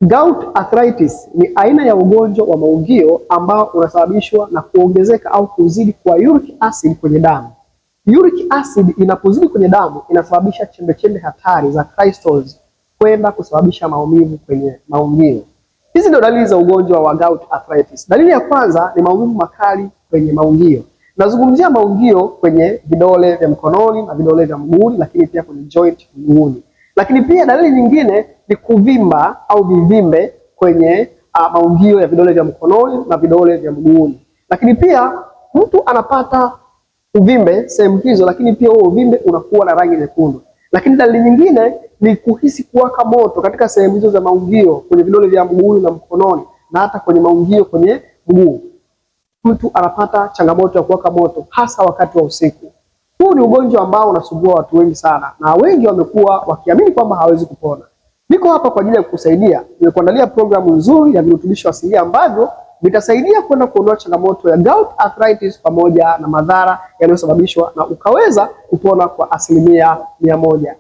Gout arthritis ni aina ya ugonjwa wa maungio ambao unasababishwa na kuongezeka au kuzidi kwa uric acid kwenye damu. Uric acid inapozidi kwenye damu inasababisha chembechembe hatari za crystals kwenda kusababisha maumivu kwenye maungio. Hizi ndio dalili za ugonjwa wa gout arthritis. Dalili ya kwanza ni maumivu makali kwenye maungio. Nazungumzia maungio kwenye vidole vya mkononi na vidole vya mguuni, lakini pia kwenye joint mguuni. Lakini pia dalili nyingine ni kuvimba au vivimbe kwenye maungio ya vidole vya mkononi na vidole vya mguuni. Lakini pia mtu anapata uvimbe sehemu hizo, lakini pia huo uvimbe unakuwa na rangi nyekundu. Lakini dalili nyingine ni kuhisi kuwaka moto katika sehemu hizo za maungio kwenye vidole vya mguuni na mkononi na hata kwenye maungio kwenye mguu. Mtu anapata changamoto ya kuwaka moto hasa wakati wa usiku. Huu ni ugonjwa ambao unasumbua watu wengi sana na wengi wamekuwa wakiamini kwamba hawezi kupona. Niko hapa kwa ajili ya kukusaidia. Nimekuandalia programu nzuri ya virutubisho asilia ambavyo vitasaidia kwenda kuondoa changamoto ya gout arthritis pamoja na madhara yanayosababishwa na ukaweza kupona kwa 100%.